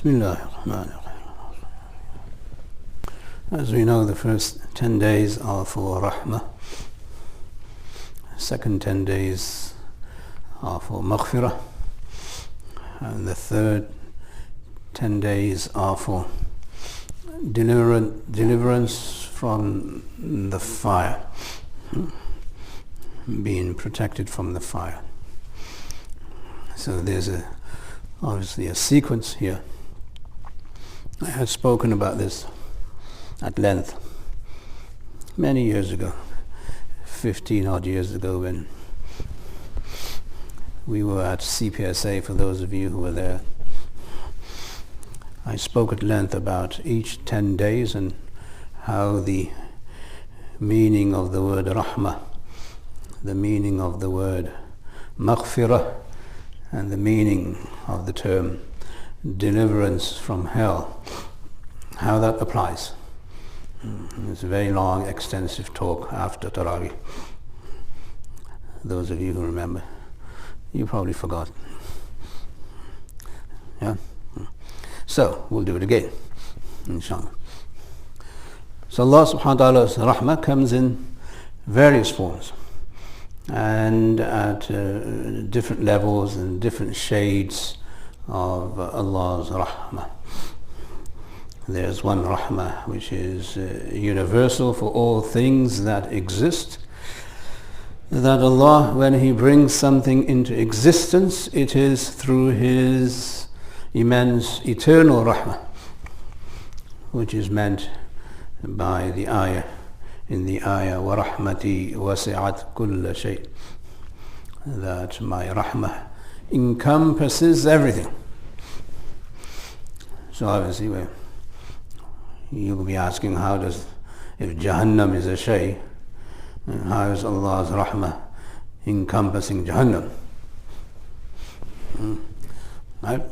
Bismillah ar-Rahman ar-Rahim. As we know, the first 10 days are for Raḥmah. Second 10 days are for maghfirah. And the third 10 days are for deliverance from the fire, being protected from the fire. So there's obviously a sequence here. I had spoken about this at length many years ago, 15 odd years ago, when we were at CPSA, for those of you who were there. I spoke at length about each 10 days and how the meaning of the word Raḥmah, the meaning of the word maghfirah, and the meaning of the term deliverance from hell, how that applies. It's a very long, extensive talk after Tarāwīh. Those of you who remember, you probably forgot. Yeah? So, we'll do it again, inshallah. So Allah subhanahu wa ta'ala's Raḥmah comes in various forms and at different levels and different shades of Allah's Raḥmah. There's one Raḥmah which is universal for all things that exist, that Allah, when He brings something into existence, it is through His immense eternal Raḥmah, which is meant by the ayah, in the ayah, وَرَحْمَتِي وَسِعَتْ كُلَّ شَيْءٍ, that my Raḥmah encompasses everything. So obviously you'll be asking, if Jahannam is a shay, how is Allah's Raḥmah encompassing Jahannam? Right?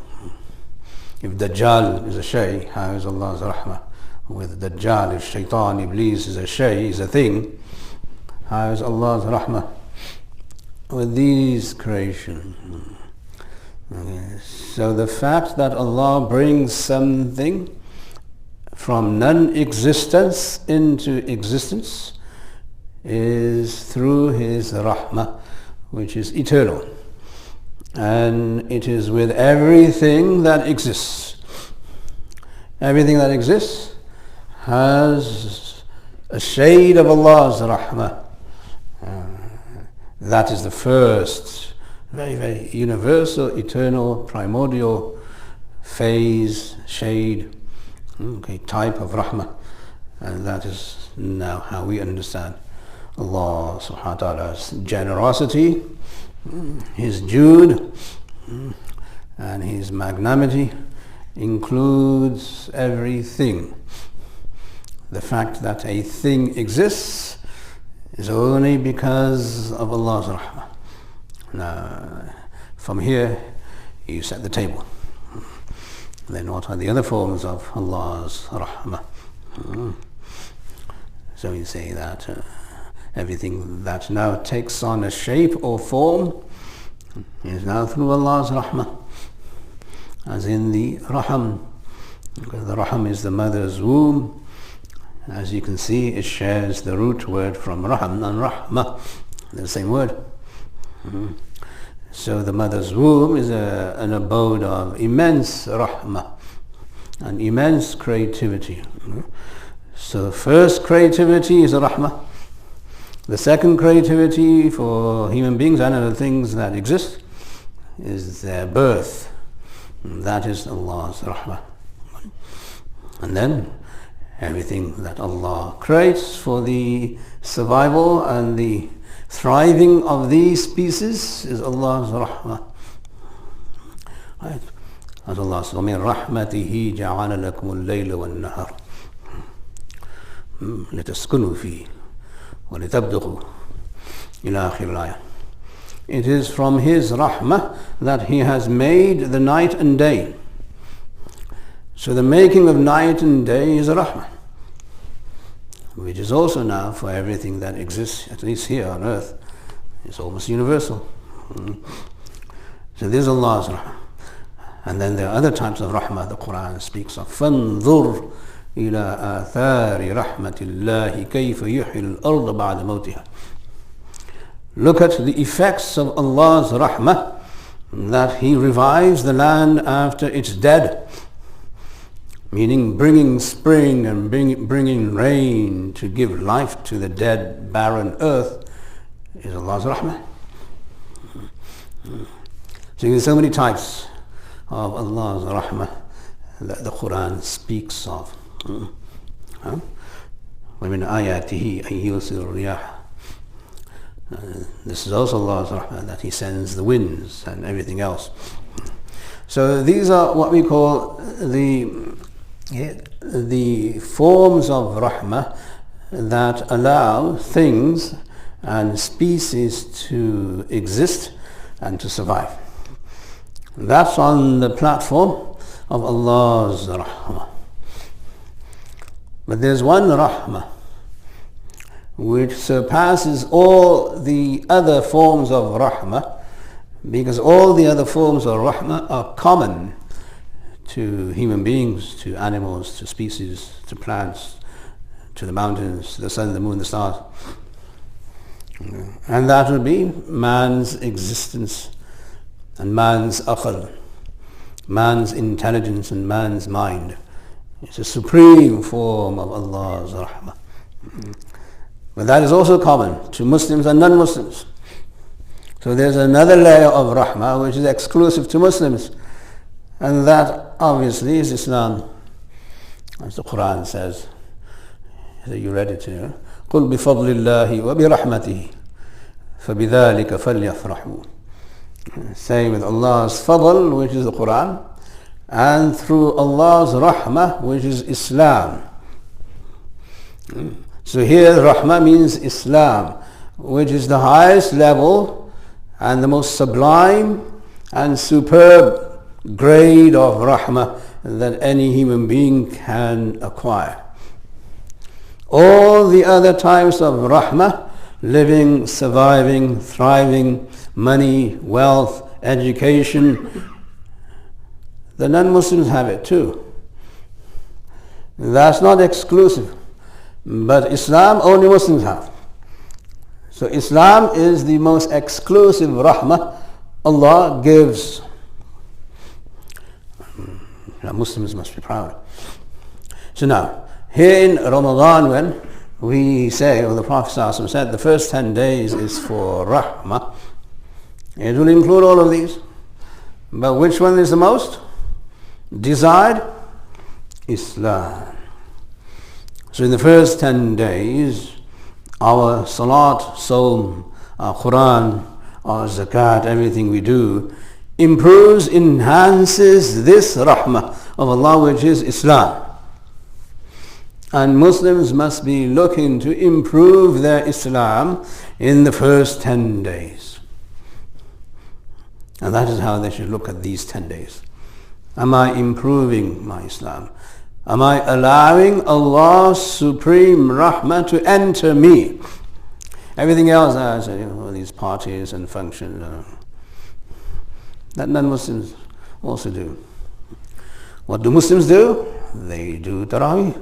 If Dajjal is a shay, how is Allah's Raḥmah with Dajjal? If Shaitan, Iblis is a shay, is a thing, how is Allah's Raḥmah with these creations? Okay. So the fact that Allah brings something from non-existence into existence is through His Raḥmah, which is eternal. And it is with everything that exists. Everything that exists has a shade of Allah's Raḥmah. That is the first, very, very universal, eternal, primordial phase, shade, type of Raḥmah. And that is now how we understand Allah subhanahu wa ta'ala's generosity, His Jude, and His magnanimity includes everything. The fact that a thing exists is only because of Allah's Raḥmah. Now, from here, you set the table. Then what are the other forms of Allah's Raḥmah? So you say that everything that now takes on a shape or form is now through Allah's Raḥmah, as in the Raham, because the Raham is the mother's womb. As you can see, it shares the root word from Raham and Raḥmah, the same word. So the mother's womb is an abode of immense Raḥmah and immense creativity. So the first creativity is Raḥmah. The second creativity for human beings and other things that exist is their birth. That is Allah's Raḥmah. And then everything that Allah creates for the survival and the thriving of these species is Allah's Raḥmah. Right? As Allah says, وَمِن رَحْمَتِهِ جَعَلَ لَكُمُ اللَّيْلَ وَالنَّهَارَ لِتَسْكُنُوا فِيهِ وَلِتَبْتُغُوا إِلَى آخِرِ الْآيَةِ. It is from His Raḥmah that He has made the night and day. So the making of night and day is a Raḥmah, which is also now for everything that exists, at least here on earth. It's almost universal. So this is Allah's Raḥmah. And then there are other types of rahmah the Qur'an speaks of. فَانظُرْ إِلَىٰ آثَارِ رَحْمَةِ اللَّهِ كَيْفَ يُحْيِي الْأَرْضَ بَعْدَ مَوْتِهَا. Look at the effects of Allah's rahmah, that He revives the land after it's dead, meaning bringing spring and bringing rain to give life to the dead, barren earth, is Allah's rahmah. So there's so many types of Allah's rahmah that the Qur'an speaks of. وَمِنْ آيَاتِهِ أَنْ يُرْسِلَ الرِّيَاحَ. This is also Allah's rahmah, that He sends the winds and everything else. So these are what we call the forms of rahmah that allow things and species to exist and to survive. That's on the platform of Allah's rahmah. But there's one rahmah which surpasses all the other forms of rahmah, because all the other forms of rahmah are common to human beings, to animals, to species, to plants, to the mountains, to the sun, the moon, the stars. And that would be man's existence and man's aql, man's intelligence and man's mind. It's a supreme form of Allah's rahmah. But that is also common to Muslims and non-Muslims. So there's another layer of rahmah which is exclusive to Muslims, and that obviously is Islam. As the Qur'an says, you read it here, قُلْ بِفَضْلِ اللَّهِ وَبِرَحْمَتِهِ فَبِذَلِكَ فَلْيَفْرَحُوا. Say with Allah's fadl, which is the Qur'an, and through Allah's rahmah, which is Islam. So here rahmah means Islam, which is the highest level and the most sublime and superb grade of rahmah that any human being can acquire. All the other types of rahmah, living, surviving, thriving, money, wealth, education, the non-Muslims have it too. That's not exclusive. But Islam only Muslims have. So Islam is the most exclusive rahmah Allah gives. Muslims must be proud. So now, here in Ramaḍān, when we say, or the Prophet ﷺ said, the first 10 days is for rahmah, it will include all of these. But which one is the most desired? Islam. So in the first 10 days, our salat, sawm, our Qur'ān, our zakāt, everything we do, improves, enhances this rahmah of Allah, which is Islam. And Muslims must be looking to improve their Islam in the first 10 days. And that is how they should look at these 10 days. Am I improving my Islam? Am I allowing Allah's supreme rahmah to enter me? Everything else, as these parties and functions, that non-Muslims also do. What do Muslims do? They do Tarāwīh.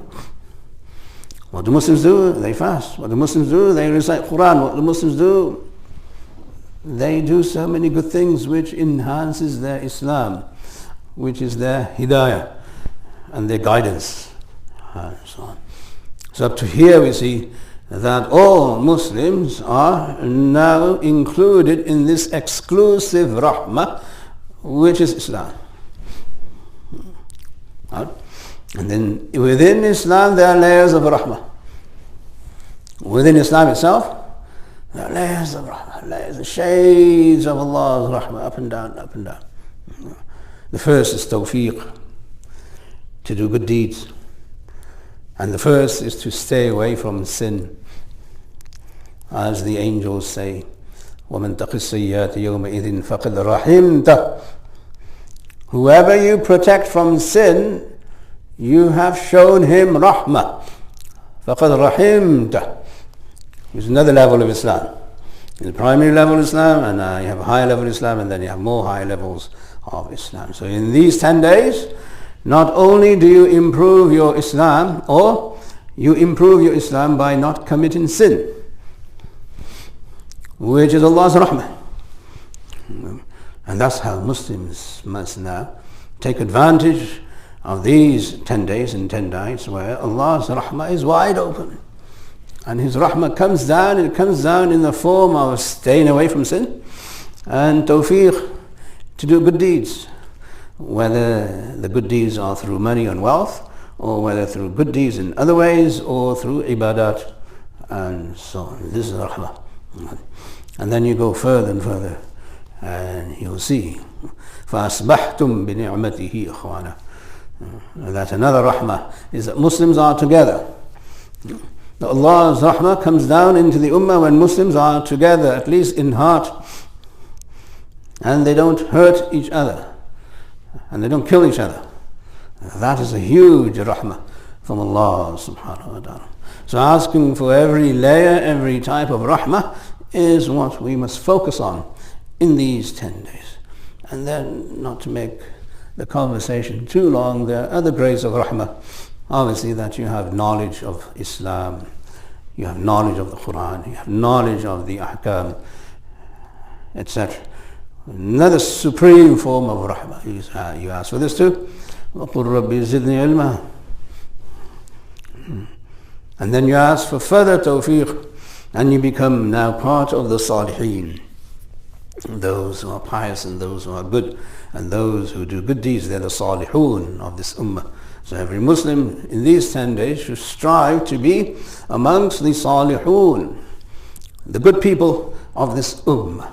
What do Muslims do? They fast. What do Muslims do? They recite Qur'ān. What do Muslims do? They do so many good things which enhances their Islam, which is their hidayah and their guidance, and so on. So up to here we see that all Muslims are now included in this exclusive rahmah, which is Islam. And then within Islam there are layers of rahmah. Within Islam itself, there are layers of rahmah, layers, the shades of Allah's rahmah, up and down, up and down. The first is tawfiq, to do good deeds. And the first is to stay away from sin. As the angels say, وَمَنْ تَقِ السَّيِّئَاتِ يَوْمَئِذٍ فَقَدْ رَحِمْتَهُ. Whoever you protect from sin, you have shown him rahmah. فَقَدْ رَحِمْتَهُ. It's another level of Islam. The primary level of Islam, and you have a higher level of Islam, and then you have more high levels of Islam. So in these 10 days, not only do you improve your Islam, or you improve your Islam by not committing sin, which is Allah's Raḥmah. And that's how Muslims must now take advantage of these 10 days and 10 nights where Allah's Raḥmah is wide open. And His Raḥmah comes down, it comes down in the form of staying away from sin and tawfiq to do good deeds, whether the good deeds are through money and wealth, or whether through good deeds in other ways, or through ዒባዳት and so on. This is Raḥmah. And then you go further and further, and you'll see فَأَصْبَحْتُمْ بِنِعْمَتِهِ إِخْوَانًا. That another Raḥmah is that Muslims are together. Allah's Raḥmah comes down into the Ummah when Muslims are together, at least in heart, and they don't hurt each other, and they don't kill each other. That is a huge Raḥmah from Allah subhanahu wa ta'ala. So asking for every layer, every type of Raḥmah is what we must focus on in these 10 days. And then, not to make the conversation too long, there are other grades of Raḥmah. Obviously, that you have knowledge of Islam, you have knowledge of the Qur'ān, you have knowledge of the ahkam, etc. Another supreme form of Raḥmah. You ask for this too. وَقُلْ رَبِّ زِدْنِي عِلْمًا. And then you ask for further tawfiq, and you become now part of the Salihin. Those who are pious and those who are good, and those who do good deeds, they're the Salihun of this Ummah. So every Muslim in these 10 days should strive to be amongst the Salihun, the good people of this Ummah.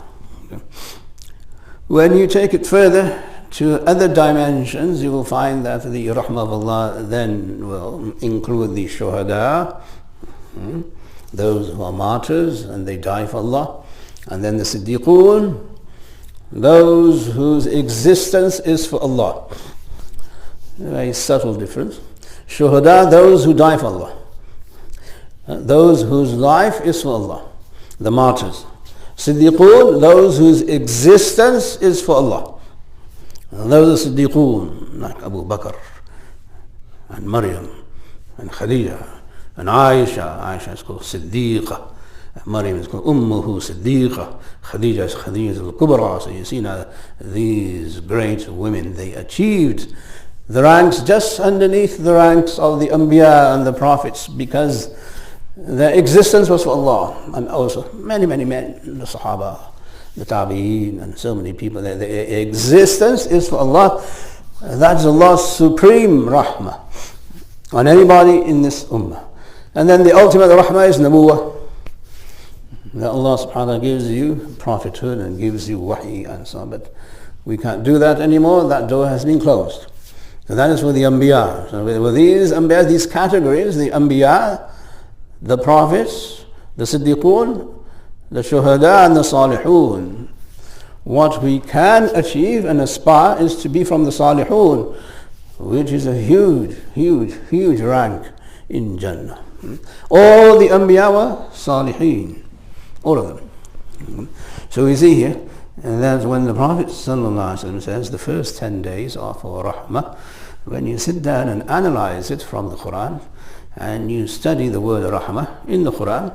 When you take it further to other dimensions, you will find that the Raḥmah of Allah then will include the Shuhada, those who are martyrs and they die for Allah, and then the Siddiqun, those whose existence is for Allah. A very subtle difference. Shuhada, those who die for Allah, those whose life is for Allah, the martyrs. Siddiqun, those whose existence is for Allah. And those are Siddiqun, like Abu Bakr and Maryam and Khadija and Aisha. Aisha is called Siddiqa. Maryam is called Ummuhu Siddiqa. Khadija is Khadija al-Kubra. So you see now these great women, they achieved the ranks just underneath the ranks of the Anbiya and the Prophets, because their existence was for Allah. And also many men, the Sahaba, the Tabi'een, and so many people, their existence is for Allah. That is Allah's supreme Raḥmah on anybody in this Ummah. And then the ultimate Raḥmah is Nabuwah, that Allah subhanahu wa ta'ala gives you prophethood and gives you wahi and so on. But we can't do that anymore. That door has been closed. So that is for the Anbiya. So with these Anbiya, these categories, the Anbiya, the Prophets, the Siddiqun, the Shuhada and the Salihun, what we can achieve and aspire is to be from the Salihun, which is a huge rank in Jannah. All the Anbiya were Salihin, all of them. So we see here, and that's when the Prophet ﷺ says the first 10 days are for Raḥmah. When you sit down and analyze it from the Qur'an, and you study the word Raḥmah in the Qur'an,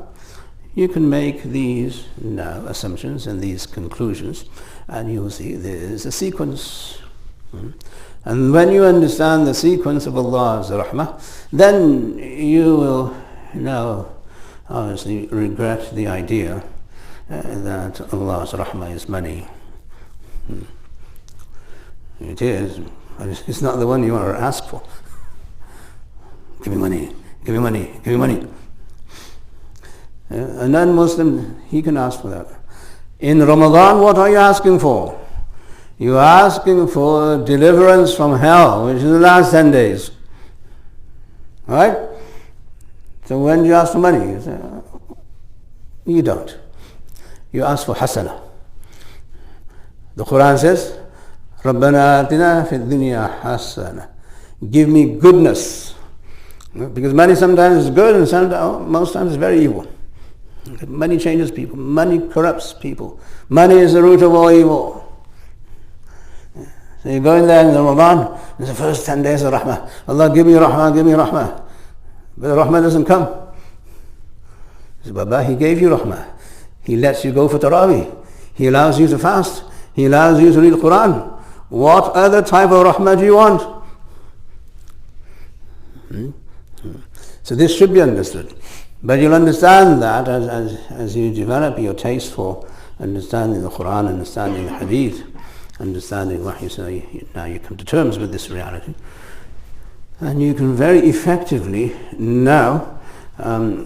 you can make these now assumptions and these conclusions, and you'll see there's a sequence. And when you understand the sequence of Allah's Raḥmah, then you will now obviously regret the idea that Allah's Raḥmah is money. It is, but it's not the one you want to ask for. Give me money, give me money, give me money. A non-Muslim, he can ask for that. In Ramaḍān, what are you asking for? You're asking for deliverance from hell, which is the last 10 days. Right? So when do you ask for money? You say, you don't. You ask for hasanah. The Qur'an says, رَبَّنَا آتِنَا فِي الدُّنْيَا حَسَنَةً. Give me goodness. Because money sometimes is good and sometimes, most times it's very evil. Money changes people. Money corrupts people. Money is the root of all evil. So you go in there in the Ramadan, it's the first 10 days of Raḥmah. Allah, give me Raḥmah, give me Raḥmah. But the Raḥmah doesn't come. He says, Baba, He gave you Raḥmah. He lets you go for Tarāwīh. He allows you to fast. He allows you to read Qur'ān. What other type of Raḥmah do you want? So this should be understood. But you'll understand that as you develop your taste for understanding the Qur'an, understanding the Hadith, understanding Wahy, so now you come to terms with this reality. And you can very effectively now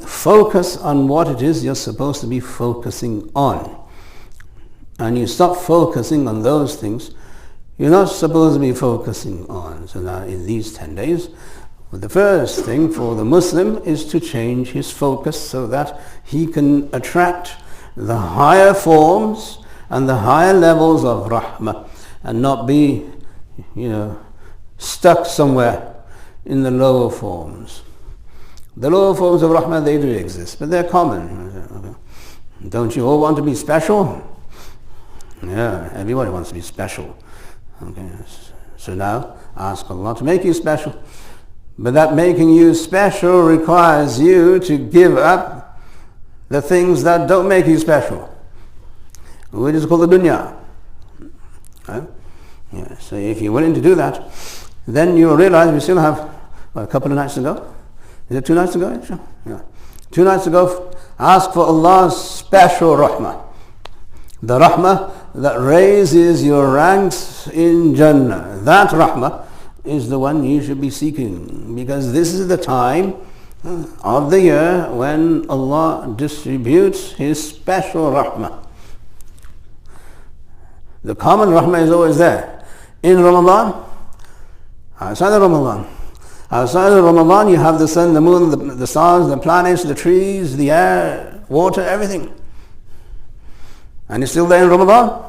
focus on what it is you're supposed to be focusing on. And you stop focusing on those things you're not supposed to be focusing on. So now in these 10 days, the first thing for the Muslim is to change his focus so that he can attract the higher forms and the higher levels of Raḥmah and not be, stuck somewhere in the lower forms. The lower forms of Raḥmah, they do exist, but they're common. Don't you all want to be special? Yeah, everybody wants to be special. Okay, so now ask Allah to make you special. But that making you special requires you to give up the things that don't make you special, which is called the dunya. Right? Yeah, so if you're willing to do that, then you'll realize we still have a couple of nights to go. Is it 2 nights to go? Sure. Yeah. 2 nights to go. Ask for Allah's special Raḥmah. The Raḥmah that raises your ranks in Jannah. That Raḥmah is the one you should be seeking, because this is the time of the year when Allah distributes His special Raḥmah. The common Raḥmah is always there. In Ramaḍān, outside of Ramaḍān. Outside of Ramaḍān you have the sun, the moon, the stars, the planets, the trees, the air, water, everything. And it's still there in Ramaḍān.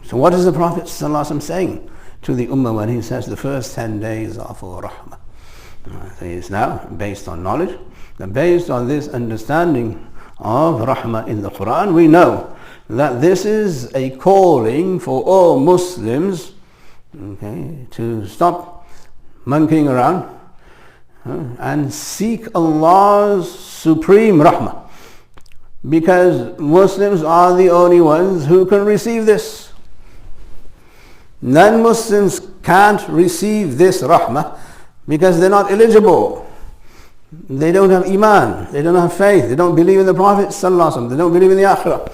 So what is the Prophet ﷺ saying to the Ummah when he says the first 10 days are for Raḥmah? So it's now based on knowledge, and based on this understanding of Raḥmah in the Qur'an, we know that this is a calling for all Muslims, to stop monkeying around and seek Allah's supreme Raḥmah. Because Muslims are the only ones who can receive this. Non-Muslims can't receive this Raḥmah because they're not eligible. They don't have Iman, they don't have faith, they don't believe in the Prophet ﷺ, they don't believe in the Akhirah.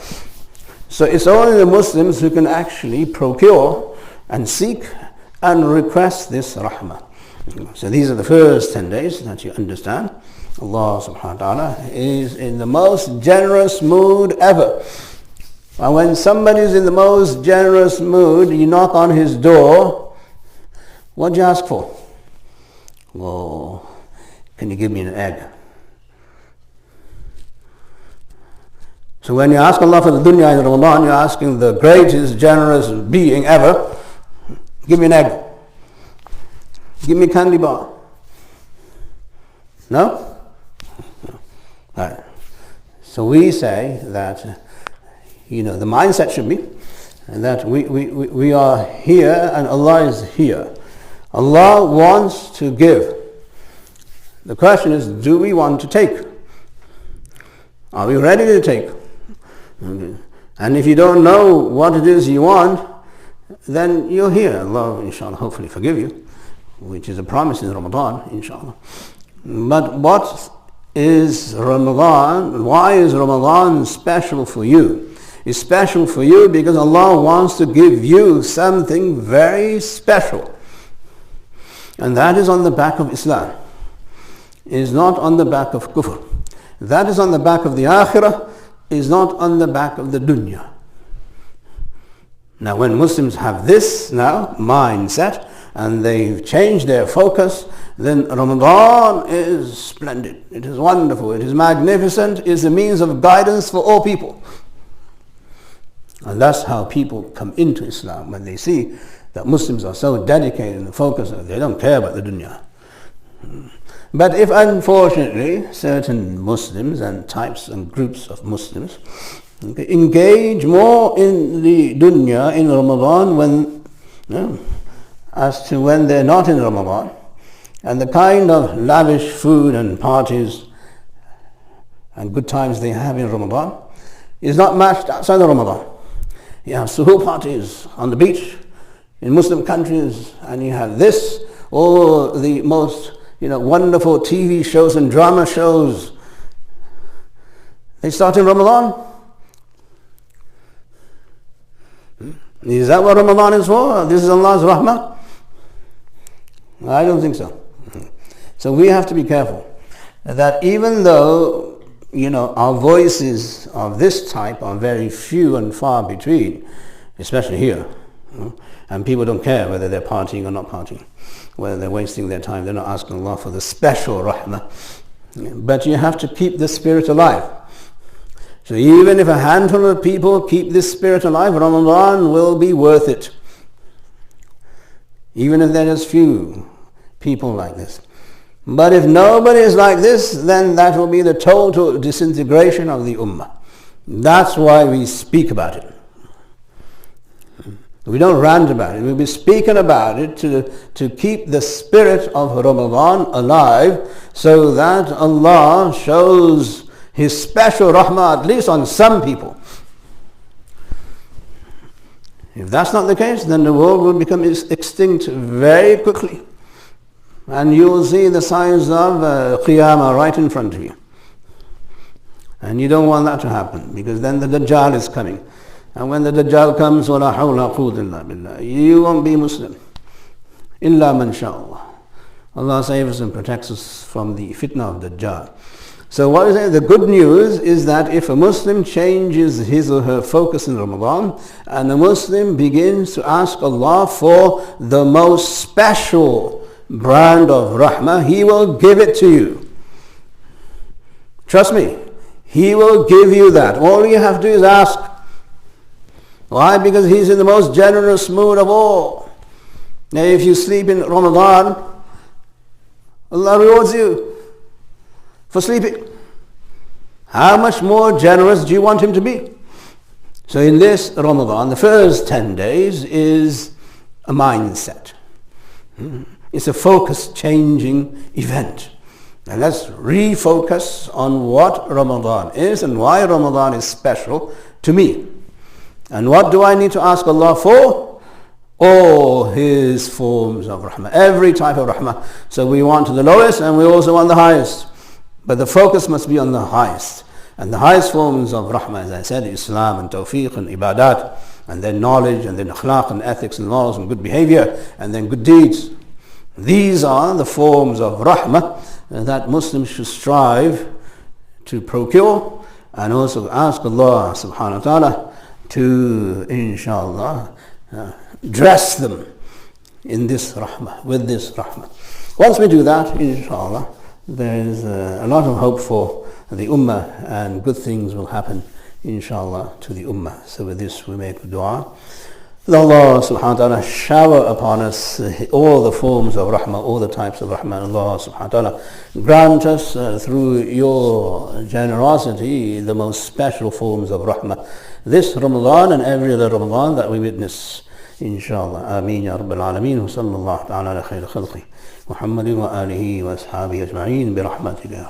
So it's only the Muslims who can actually procure and seek and request this Raḥmah. So these are the first 10 days that you understand. Allah subhanahu wa ta'ala is in the most generous mood ever. And when somebody is in the most generous mood, you knock on his door, what do you ask for? Well, can you give me an egg? So when you ask Allah for the dunya in Ramadan, you're asking the greatest generous being ever, give me an egg. Give me a candy bar. No? Right. So we say that, the mindset should be that we are here and Allah is here. Allah wants to give. The question is, do we want to take? Are we ready to take? Okay. And if you don't know what it is you want, then you're here. Allah, inshallah, hopefully forgive you, which is a promise in Ramadan, inshallah. But what is Ramadan? Why is Ramadan special for you? It's special for you because Allah wants to give you something very special. And that is on the back of Islam. It is not on the back of kufr. That is on the back of the akhirah, is not on the back of the dunya. Now when Muslims have this mindset, and they've changed their focus, then Ramadan is splendid. It is wonderful. It is magnificent. It is a means of guidance for all people. And that's how people come into Islam, when they see that Muslims are so dedicated and focused, they don't care about the dunya. But if unfortunately certain Muslims and types and groups of Muslims Okay, engage more in the dunya in Ramadan when, as to when they're not in Ramadan. And the kind of lavish food and parties and good times they have in Ramadan is not matched outside of Ramadan. You have suhoor parties on the beach in Muslim countries, and you have this, or the most wonderful TV shows and drama shows. They start in Ramadan. Is that what Ramadan is for? This is Allah's Raḥmah? I don't think so. So we have to be careful that even though our voices of this type are very few and far between, especially here, and people don't care whether they're partying or not partying, whether they're wasting their time, they're not asking Allah for the special Raḥmah. But you have to keep the spirit alive. So even if a handful of people keep this spirit alive, Ramadan will be worth it. Even if there is few people like this. But if nobody is like this, then that will be the total disintegration of the ummah. That's why we speak about it. We don't rant about it. We'll be speaking about it to keep the spirit of Ramadan alive, so that Allah shows His special rahmah at least on some people. If that's not the case, then the world will become extinct very quickly. And you will see the signs of Qiyamah right in front of you. And you don't want that to happen, because then the Dajjal is coming. And when the Dajjal comes, وَلَا حَوْلَ قُوَّةَ إِلَّا بِاللَّهِ, you won't be Muslim. إِلَّا مَنْ شَاءَ اللَّهُ. Allah saves us and protects us from the fitna of Dajjal. So what is it? The good news is that if a Muslim changes his or her focus in Ramadan, and a Muslim begins to ask Allah for the most special brand of Raḥmah, He will give it to you. Trust me, He will give you that. All you have to do is ask. Why? Because He's in the most generous mood of all. Now if you sleep in Ramadan, Allah rewards you for sleeping. How much more generous do you want Him to be? So in this Ramadan, the first 10 days is a mindset. It's a focus changing event. And let's refocus on what Ramadan is and why Ramadan is special to me. And what do I need to ask Allah for? All His forms of Raḥmah, every type of Raḥmah. So we want the lowest and we also want the highest. But the focus must be on the highest. And the highest forms of Raḥmah, as I said, Islam and tawfiq and ዒibādāt, and then knowledge, and then akhlaq and ethics and morals and good behavior, and then good deeds. These are the forms of Raḥmah that Muslims should strive to procure, and also ask Allah subhanahu wa ta'ala to, inshallah, dress them in this Raḥmah, with this Raḥmah. Once we do that, inshallah, there is a lot of hope for the ummah, and good things will happen, inshallah, to the ummah. So with this we make dua. That Allah subhanahu wa ta'ala shower upon us all the forms of Raḥmah, all the types of Raḥmah. Allah subhanahu wa ta'ala grant us through your generosity the most special forms of Raḥmah. This Ramadan and every other Ramadan that we witness, inshallah. Ameen ya Rabbil Alameen. Wa sallallahu ta'ala ala khayri khalqi Muhammadin wa alihi wa ashabihi ajma'een bi rahmatika ya